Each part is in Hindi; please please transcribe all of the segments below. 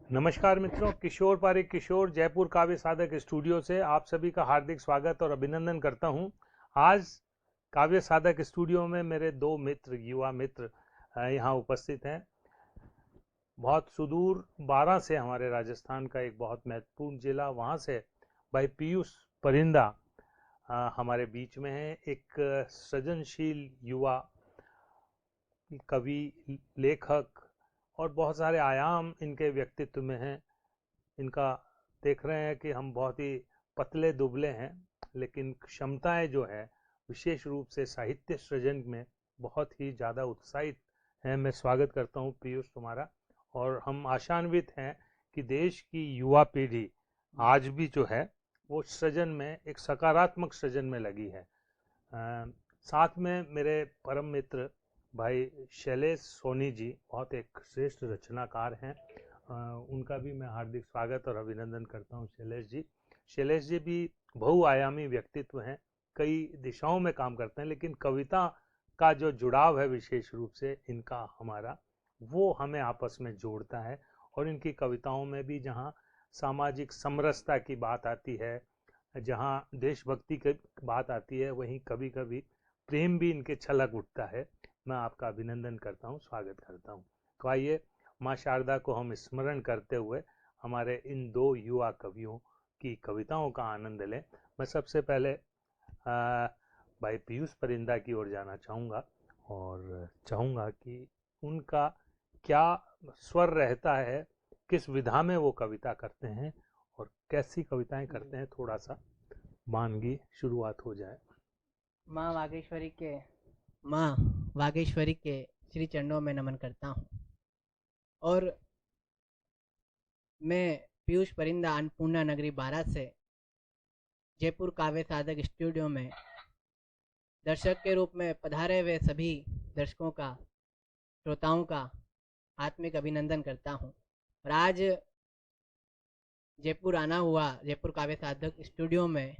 नमस्कार मित्रों, किशोर पारिक किशोर जयपुर काव्य साधक स्टूडियो से आप सभी का हार्दिक स्वागत और अभिनंदन करता हूं। आज काव्य साधक स्टूडियो में मेरे दो मित्र, युवा मित्र यहां उपस्थित हैं। बहुत सुदूर 12 से, हमारे राजस्थान का एक बहुत महत्वपूर्ण जिला, वहां से भाई पीयूष परिंदा हमारे बीच में है। एक सृजनशील युवा कवि, लेखक और बहुत सारे आयाम इनके व्यक्तित्व में हैं। इनका देख रहे हैं कि हम बहुत ही पतले दुबले हैं, लेकिन क्षमताएं जो है विशेष रूप से साहित्य सृजन में बहुत ही ज़्यादा उत्साहित हैं। मैं स्वागत करता हूं पीयूष तुम्हारा, और हम आशान्वित हैं कि देश की युवा पीढ़ी आज भी जो है वो सृजन में, एक सकारात्मक सृजन में लगी है। साथ में मेरे परम मित्र भाई शैलेश सोनी जी, बहुत एक श्रेष्ठ रचनाकार हैं। उनका भी मैं हार्दिक स्वागत और अभिनंदन करता हूं। शैलेश जी भी बहुआयामी व्यक्तित्व हैं, कई दिशाओं में काम करते हैं, लेकिन कविता का जो जुड़ाव है विशेष रूप से इनका हमारा, वो हमें आपस में जोड़ता है। और इनकी कविताओं में भी जहाँ सामाजिक समरसता की बात आती है, जहाँ देशभक्ति की बात आती है, वहीं कभी कभी प्रेम भी इनके छलक उठता है। मैं आपका अभिनंदन करता हूँ, स्वागत करता हूँ। तो आइए माँ शारदा को हम स्मरण करते हुए हमारे इन दो युवा कवियों की कविताओं का आनंद लें। मैं सबसे पहले भाई पीयूष परिंदा की ओर जाना चाहूँगा और चाहूँगा कि उनका क्या स्वर रहता है, किस विधा में वो कविता करते हैं और कैसी कविताएं करते हैं, थोड़ा सा मानगी शुरुआत हो जाए। माँ वागेश्वरी के श्री चरणों में नमन करता हूँ। और मैं पीयूष परिंदा अन्नपूर्णा नगरी 12 से जयपुर काव्य साधक स्टूडियो में दर्शक के रूप में पधारे हुए सभी दर्शकों का, श्रोताओं का आत्मिक अभिनंदन करता हूँ। और आज जयपुर आना हुआ, जयपुर काव्य साधक स्टूडियो में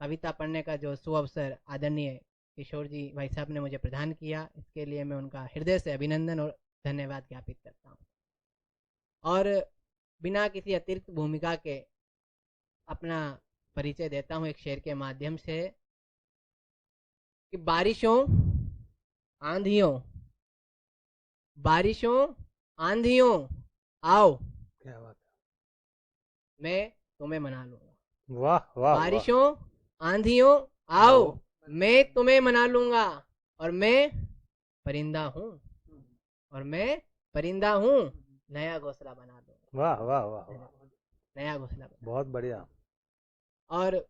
कविता पढ़ने का जो सुअवसर आदरणीय किशोर जी भाई साहब ने मुझे प्रदान किया, इसके लिए मैं उनका हृदय से अभिनंदन और धन्यवाद ज्ञापित करता हूँ। और बिना किसी अतिरिक्त भूमिका के अपना परिचय देता हूँ एक शेर के माध्यम से कि बारिशों आंधियों आओ, क्या बात है, मैं तुम्हें मना लूंगा। वाह वाह, बारिशों आंधियों आओ, मैं तुम्हें मना लूंगा। और मैं परिंदा हूँ, नया घोंसला बना दूंगा। वाह वाह वाह वाह, नया घोंसला बना। बहुत बढ़िया। और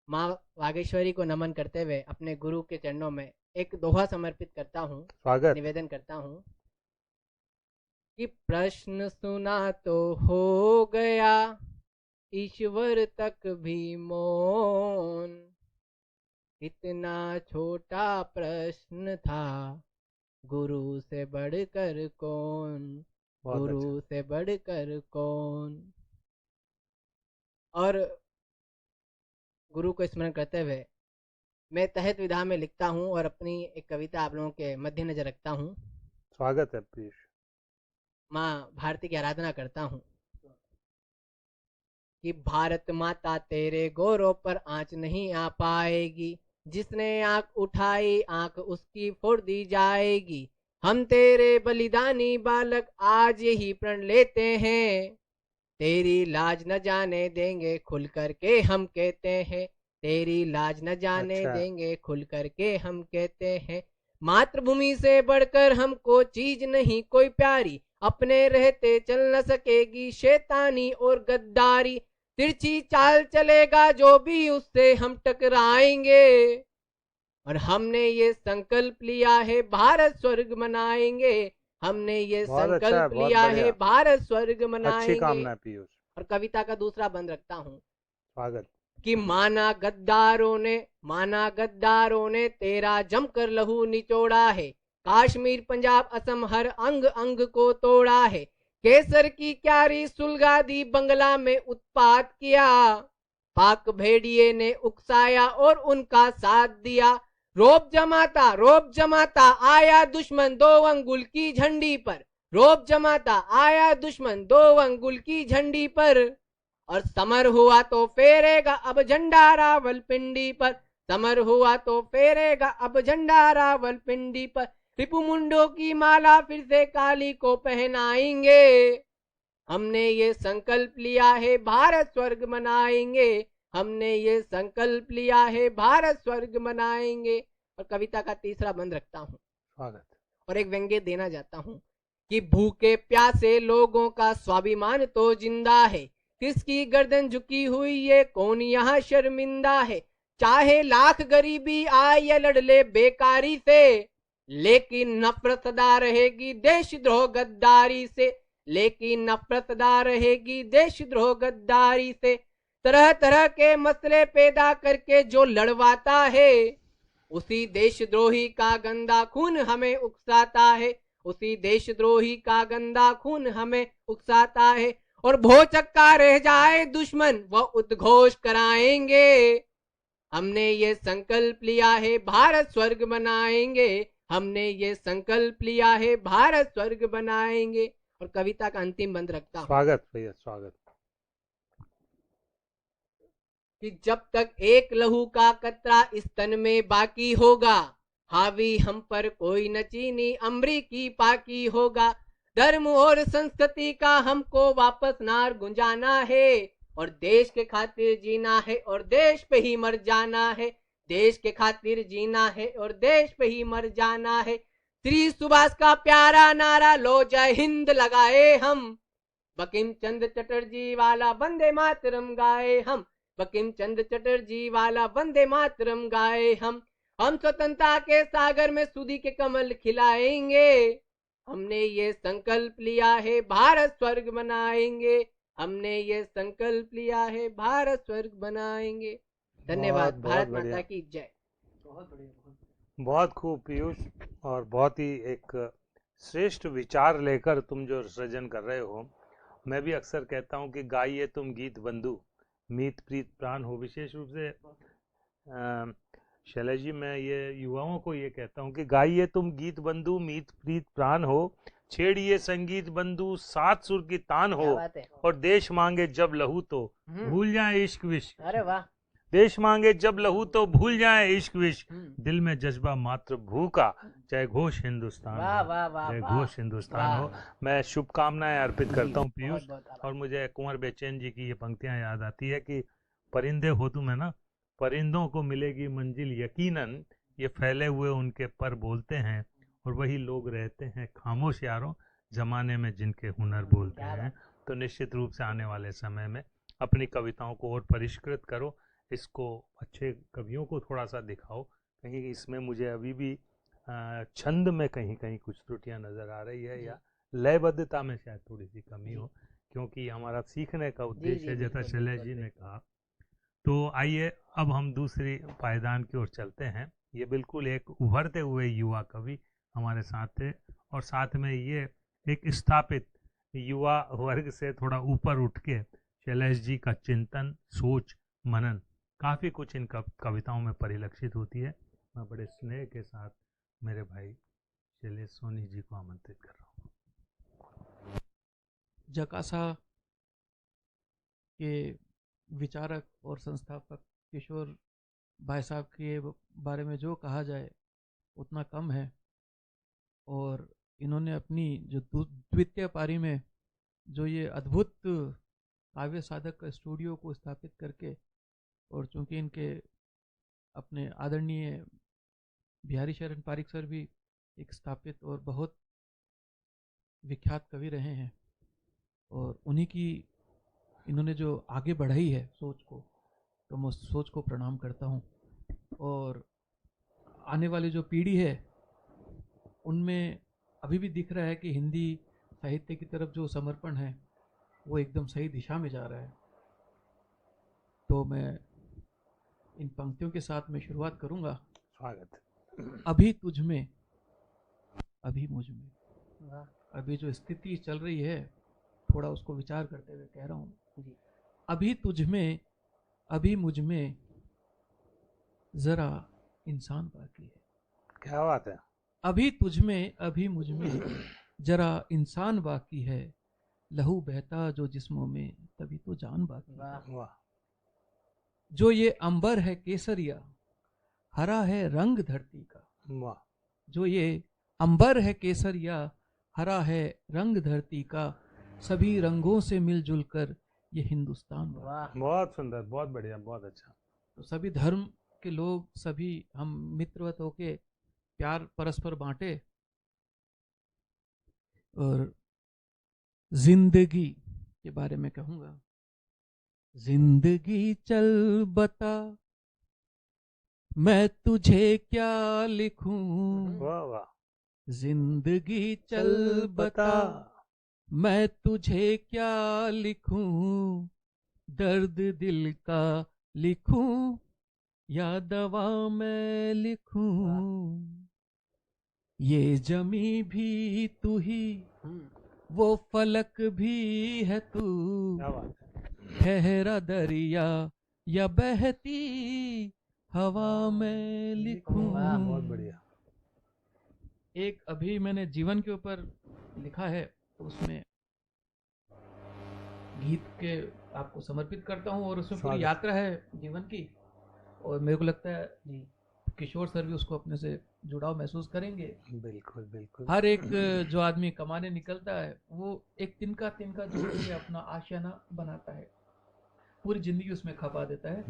माँ वागेश्वरी को नमन करते हुए अपने गुरु के चरणों में एक दोहा समर्पित करता हूँ, स्वागत। निवेदन करता हूँ कि प्रश्न सुना तो हो गया ईश्वर तक भी मौन, इतना छोटा प्रश्न था गुरु से बढ़कर कौन, गुरु से बढ़कर कौन। और गुरु को स्मरण करते हुए मैं तहत विधा में लिखता हूँ और अपनी एक कविता आप लोगों के मध्य नजर रखता हूँ। स्वागत है पीयूष। माँ भारती की आराधना करता हूँ कि भारत माता तेरे गौरव पर आंच नहीं आ पाएगी, जिसने आंख उठाई आंख उसकी फोड़ दी जाएगी। हम तेरे बलिदानी बालक आज यही प्रण लेते हैं, तेरी लाज न जाने देंगे खुल करके हम कहते हैं, तेरी लाज न जाने देंगे खुल करके हम कहते हैं। मातृभूमि से बढ़कर हमको चीज नहीं कोई प्यारी, अपने रहते चल न सकेगी शैतानी और गद्दारी। तिरछी चाल चलेगा जो भी उससे हम टकराएंगे, और हमने ये संकल्प लिया है भारत स्वर्ग मनाएंगे, हमने ये संकल्प लिया है भारत स्वर्ग मनाएंगे। अच्छी कामना पीयूष। और कविता का दूसरा बंद रखता हूँ, स्वागत। कि माना गद्दारों ने तेरा जमकर लहू निचोड़ा है, कश्मीर पंजाब असम हर अंग अंग को तोड़ा है। केसर की क्यारी सुलगा दी बंगला में उत्पात किया, पाक भेड़िए ने उकसाया और उनका साथ दिया। रोब जमाता आया दुश्मन दो अंगुल की झंडी पर, रोब जमाता आया दुश्मन 2 अंगुल की झंडी पर, और समर हुआ तो फेरेगा अब झंडा रावलपिंडी पर, समर हुआ तो फेरेगा अब झंडा रावलपिंडी पर, रिपुमुंडों की माला फिर से काली को पहनाएंगे, हमने ये संकल्प लिया है भारत स्वर्ग मनाएंगे, हमने ये संकल्प लिया है भारत स्वर्ग मनाएंगे। और कविता का तीसरा बंद रखता हूँ स्वागत। और एक व्यंग्य देना चाहता हूँ कि भूखे प्यासे लोगों का स्वाभिमान तो जिंदा है, किसकी गर्दन झुकी हुई ये कौन यहाँ शर्मिंदा है, चाहे लाख गरीबी आए या लड़ ले बेकारी से, लेकिन नफरत सदा रहेगी देशद्रोह गद्दारी से, लेकिन नफरत सदा रहेगी देशद्रोह गद्दारी से, तरह तरह के मसले पैदा करके जो लड़वाता है, उसी देशद्रोही का गंदा खून हमें उकसाता है, उसी देशद्रोही का गंदा खून हमें उकसाता है, और भौचक्का रह जाए दुश्मन वह उद्घोष कराएंगे, हमने ये संकल्प लिया है भारत स्वर्ग बनाएंगे, हमने ये संकल्प लिया है भारत स्वर्ग बनाएंगे। और कविता का अंतिम बंद रखता हूं। स्वागत भैया, स्वागत। कि जब तक एक लहू का कतरा इस तन में बाकी होगा, हावी हम पर कोई न चीनी अमरीकी पाकी होगा, धर्म और संस्कृति का हमको वापस नार गुंजाना है, और देश के खातिर जीना है और देश पे ही मर जाना है, देश के खातिर जीना है और देश पे ही मर जाना है, श्री सुभाष का प्यारा नारा लो जय हिंद लगाए हम, बंकिम चंद्र चटर्जी वाला वंदे मातरम गाए हम, बंकिम चंद्र चटर्जी वाला वंदे मातरम गाए हम स्वतंत्रता के सागर में सूदी के कमल खिलाएंगे, हमने ये संकल्प लिया है भारत स्वर्ग बनाएंगे, हमने ये संकल्प लिया है भारत स्वर्ग बनाएंगे। धन्यवाद। भारत माता की जय। बहुत बढ़िया, बहुत खूब पीयूष, और बहुत ही एक श्रेष्ठ विचार लेकर तुम जो सृजन कर रहे हो। मैं भी अक्सर कहता हूँ कि गाइए तुम गीत बंधु मीत प्रीत प्राण हो। विशेष रूप से शैलेश जी, मैं ये युवाओं को ये कहता हूँ कि गाइए तुम गीत बंधु मीत प्रीत प्राण हो, छेड़िए संगीत बंधु सात सुर की तान हो, और देश मांगे जब लहू तो भूल जाए इश्क विश्क। अरे वाह। देश मांगे जब लहू तो भूल जाए इश्क विश्क, दिल में जज्बा मात्र भू का, जय घोष हिंदुस्तान हो, जय घोष हिंदुस्तान हो। मैं शुभकामनाएं अर्पित करता हूँ पीयूष। और मुझे कुंवर बेचैन जी की ये पंक्तियां याद आती है कि परिंदे हो तुम, है ना, परिंदों को मिलेगी मंजिल यकीनन, ये फैले हुए उनके पर बोलते हैं, और वही लोग रहते हैं खामोश यारों, जमाने में जिनके हुनर बोलते हैं। तो निश्चित रूप से आने वाले समय में अपनी कविताओं को और परिष्कृत करो, इसको अच्छे कवियों को थोड़ा सा दिखाओ। कहीं इसमें मुझे अभी भी छंद में कहीं कहीं कुछ त्रुटियां नज़र आ रही है, या लयबद्धता में शायद थोड़ी सी कमी हो, क्योंकि हमारा सीखने का उद्देश्य है, जैसा शैलेश जी ने कहा। तो आइए अब हम दूसरी पायदान की ओर चलते हैं। ये बिल्कुल एक उभरते हुए युवा कवि हमारे साथ थे, और साथ में ये एक स्थापित युवा वर्ग से थोड़ा ऊपर उठ के शैलेश जी का चिंतन, सोच, मनन काफ़ी कुछ इन कविताओं में परिलक्षित होती है। मैं बड़े स्नेह के साथ मेरे भाई शैलेश सोनी जी को आमंत्रित कर रहा हूँ। जकासा के विचारक और संस्थापक किशोर भाई साहब के बारे में जो कहा जाए उतना कम है, और इन्होंने अपनी जो द्वितीय पारी में जो ये अद्भुत काव्य साधक का स्टूडियो को स्थापित करके, और चूंकि इनके अपने आदरणीय बिहारी शरण पारिक सर भी एक स्थापित और बहुत विख्यात कवि रहे हैं, और उन्हीं की इन्होंने जो आगे बढ़ाई है सोच को, तो मैं उस सोच को प्रणाम करता हूँ। और आने वाली जो पीढ़ी है उनमें अभी भी दिख रहा है कि हिंदी साहित्य की तरफ जो समर्पण है वो एकदम सही दिशा में जा रहा है। तो मैं इन पंक्तियों के साथ में शुरुआत करूंगा। स्वागत। अभी तुझ में, अभी मुझ में, अभी जो स्थिति चल रही है थोड़ा उसको विचार करते हुए कह रहा हूँ। अभी तुझ में, अभी मुझ में जरा इंसान बाकी है। क्या बात है। अभी तुझ में, अभी मुझ में जरा इंसान बाकी है, लहू बहता जो जिस्मों में, तभी तो जान बाकी है। वाह वाह, जो ये अंबर है केसरिया, हरा है रंग धरती का। वाह, जो ये अंबर है केसरिया, हरा है रंग धरती का, सभी रंगों से मिलजुल कर ये हिंदुस्तान बना। वाह बहुत सुंदर, बहुत बढ़िया, बहुत अच्छा। तो सभी धर्म के लोग, सभी हम मित्रवत होके प्यार परस्पर बांटे और जिंदगी के बारे में कहूंगा। जिंदगी चल बता, मैं तुझे क्या लिखूं। वाह वाह, जिंदगी चल बता, मैं तुझे क्या लिखूं। दर्द दिल का लिखूं या दवा मैं लिखूं। ये जमी भी तू ही, वो फलक भी है तू। क्या बात है। ठहरा दरिया या बहती हवा में लिखूं। बहुत बढ़िया। एक अभी मैंने जीवन के ऊपर लिखा है, तो उसमें गीत के आपको समर्पित करता हूँ और उसमें पूरी स्वागत। यात्रा है जीवन की। और मेरे को लगता है जी किशोर सर भी उसको अपने से जुड़ाव महसूस करेंगे। बिल्कुल बिल्कुल। हर एक जो आदमी कमाने निकलता है वो एक तिनका तिनका जोड़ के अपना आशियाना बनाता है, पूरी जिंदगी उसमें खपा देता है।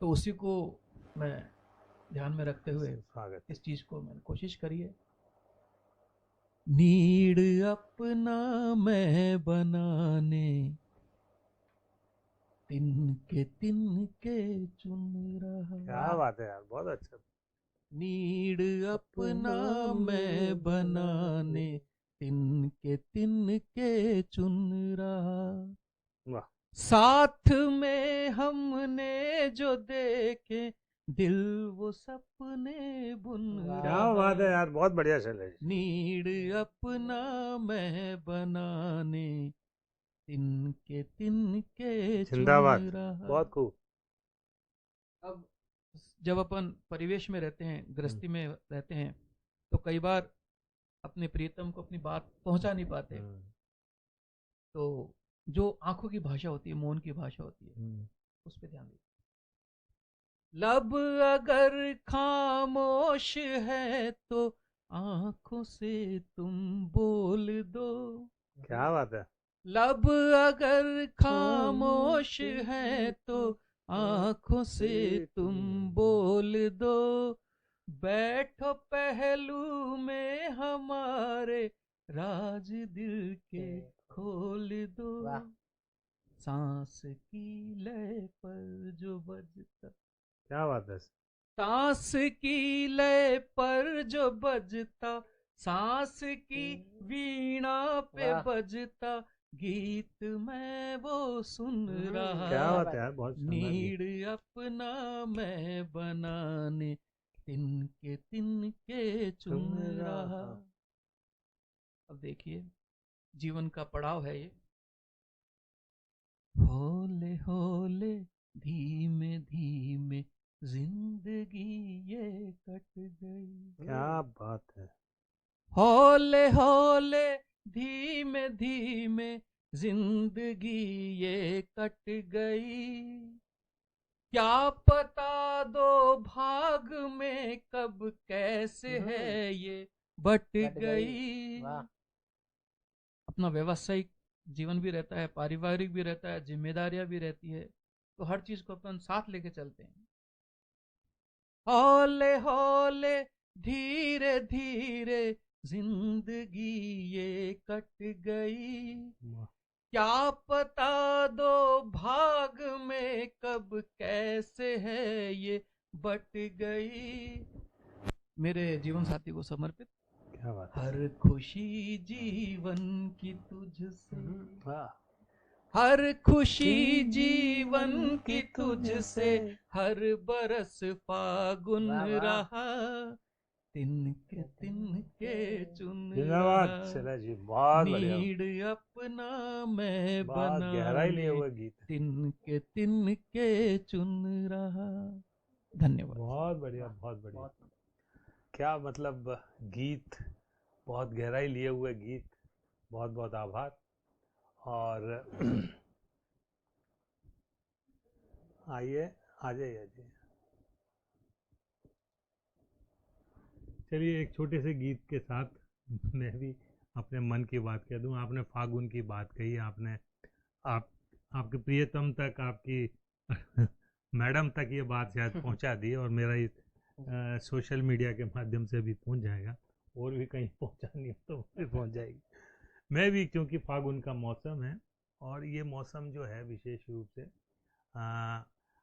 तो उसी को मैं ध्यान में रखते हुए स्वागत। इस चीज को मैंने कोशिश करी है। नीड अपना मैं बनाने, तिनके तिनके चुन रहा। क्या बात है यार, बहुत अच्छा। नीड अपना मैं बनाने, तिनके तिनके चुन रहा। वाह, साथ में हमने जो देखे, दिल वो सपने बुन क्या रहा। बात है यार, बहुत बढ़िया शैलेश। नीड अपना मैं बनाने, तिनके तिनके चुन जिंदाबाद, रहा। बहुत खूब। अब जब अपन परिवेश में रहते हैं, गृहस्थी में रहते हैं, तो कई बार अपने प्रियतम को अपनी बात पहुंचा नहीं पाते। तो जो आंखों की भाषा होती है, मौन की भाषा होती है, उस पर ध्यान दीजिए। लब अगर खामोश है तो आंखों से तुम बोल दो। क्या बात है। लब अगर खामोश है तो आंखों से तुम बोल दो। बैठो पहलू में हमारे, राज दिल के खोल दो। सांस की लय पर जो बजता, क्या बात है। सांस की लय पर जो बजता, सांस की वीणा पे बजता, गीत मैं वो सुन रहा। क्या बात है यार, बहुत सुंदर गीत। नीड अपना मैं बनाने, तिनके तिनके चुन रहा। अब देखिए जीवन का पड़ाव है ये। होले होले धीमे धीमे जिंदगी ये कट गई। क्या बात है। होले होले धीमे धीमे जिंदगी ये कट गई। क्या पता दो भाग में कब कैसे है ये बट गई। अपना व्यवसायिक जीवन भी रहता है, पारिवारिक भी रहता है, जिम्मेदारियां भी रहती है, तो हर चीज को अपन साथ लेके चलते हैं। हौले हौले धीरे धीरे जिंदगी ये कट गई। क्या पता दो भाग में कब कैसे है ये बट गई। मेरे जीवन साथी को समर्पित। क्या बात। हर खुशी जीवन की तुझसे, वाह, हर खुशी जीवन की तुझसे, हर बरस फागुन रहा, तिनके तिनके चुन धन्यवाद रहा। शैलेश जी, बहुत बढ़िया। नीड अपना मैं बहुत गहराई लिए बनाने, हुए गीत। तिनके तिनके चुन रहा। धन्यवाद। बहुत बढ़िया, बहुत बढ़िया। क्या मतलब गीत, बहुत गहराई लिए हुए गीत। बहुत बहुत आभार। और आइए, आ जाइए। चलिए एक छोटे से गीत के साथ मैं भी अपने मन की बात कह दूं। आपने फागुन की बात कही, आपने आप आपके प्रियतम तक, आपकी मैडम तक ये बात शायद पहुंचा दी, और मेरा इस सोशल मीडिया के माध्यम से भी पहुंच जाएगा, और भी कहीं पहुंचानी हो तो भी पहुंच जाएगी। मैं भी, क्योंकि फागुन का मौसम है, और ये मौसम जो है विशेष रूप से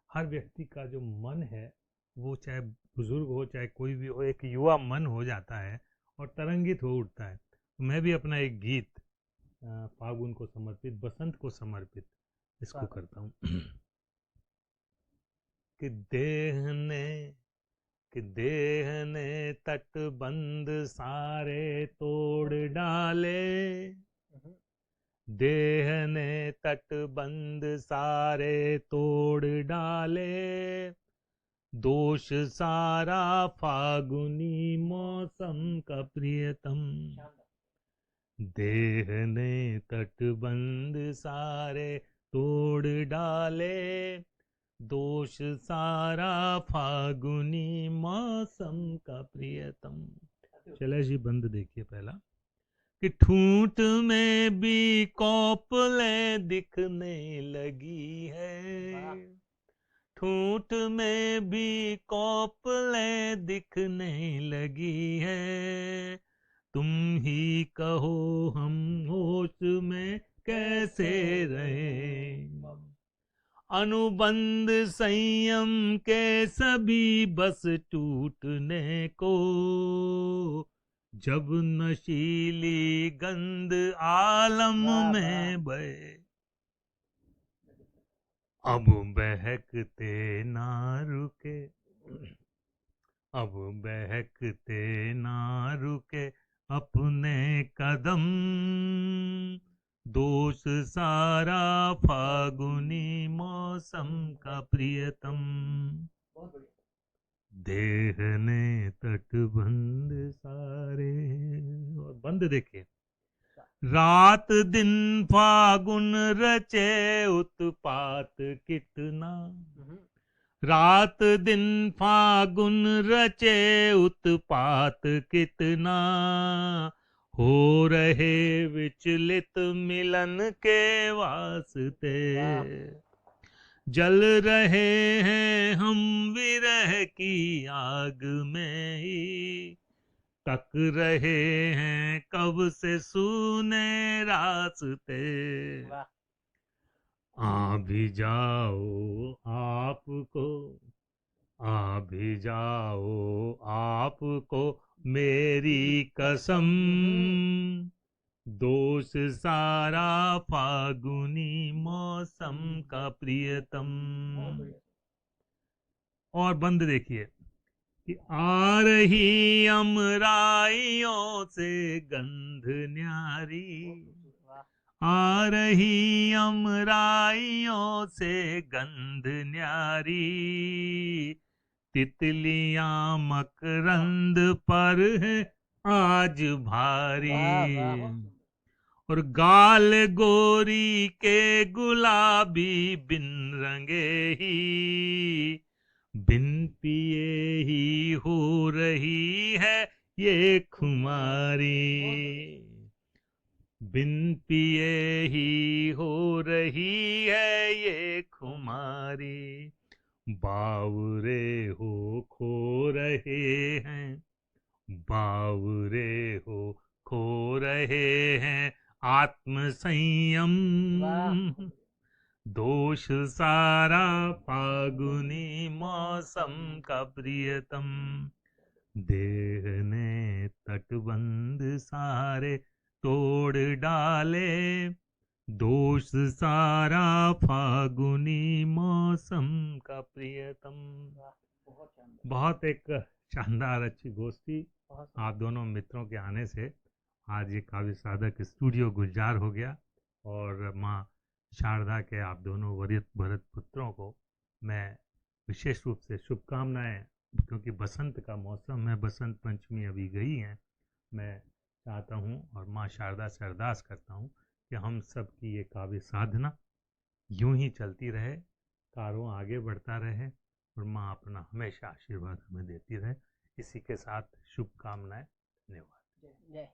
हर व्यक्ति का जो मन है, वो चाहे बुजुर्ग हो चाहे कोई भी हो, एक युवा मन हो जाता है और तरंगित हो उठता है। तो मैं भी अपना एक गीत फागुन को समर्पित, बसंत को समर्पित इसको करता हूँ। कि देह ने तटबंध सारे तोड़ डाले, देह ने तटबंध सारे तोड़ डाले, दोष सारा फागुनी मौसम का प्रियतम। देह ने तटबंध सारे तोड़ डाले, दोष सारा फागुनी मौसम का प्रियतम। चले जी, बंद देखिए पहला। कि ठूंठ में भी कौपलें दिखने लगी है, ठूंठ में भी कौपलें दिखने लगी है, तुम ही कहो हम होश में कैसे रहें। अनुबंध संयम के सभी बस टूटने को, जब नशीली गंध आलम में बहे, अब बहकते ना रुके, अब बहकते ना रुके अपने कदम, दोष सारा फागुनी मौसम का प्रियतम। देह ने तटबंध सारे, और बंद देखिए। रात दिन फागुन रचे उत्पात कितना, रात दिन फागुन रचे उत्पात कितना, हो रहे विचलित मिलन के वास्ते, जल रहे हैं हम विरह की आग में ही, तक रहे हैं कब से सूने रास्ते। आ भी जाओ आपको, आ भी जाओ आपको मेरी कसम, दोष सारा फागुनी मौसम का प्रियतम। और बंद देखिए। कि आ रही अमराइयों से गंध न्यारी, आ रही अमराइयों से गंध न्यारी, तितलियां मकरंद पर है आज भारी, और गाल गोरी के गुलाबी बिन रंगे ही, बिन पिए ही हो रही है ये खुमारी, बिन पिए ही हो रही है ये खुमारी, बावरे हो खो रहे हैं, बावरे हो खो रहे हैं आत्म संयम, दोष सारा फागुनी मौसम का प्रियतम। देह ने तटबंध सारे तोड़ डाले, दोष सारा फागुनी मौसम का प्रियतम। बहुत एक शानदार अच्छी गोष्ठी आप दोनों मित्रों के आने से आज ये काव्य साधक स्टूडियो गुलजार हो गया, और माँ शारदा के आप दोनों वरिष्ठ भरत पुत्रों को मैं विशेष रूप से शुभकामनाएं, क्योंकि बसंत का मौसम है, बसंत पंचमी अभी गई है, मैं चाहता हूँ और माँ शारदा से अरदास करता हूँ कि हम सब की ये काव्य साधना यूं ही चलती रहे, कारवां आगे बढ़ता रहे और माँ अपना हमेशा आशीर्वाद हमें देती रहे। इसी के साथ शुभकामनाएं। धन्यवाद। जय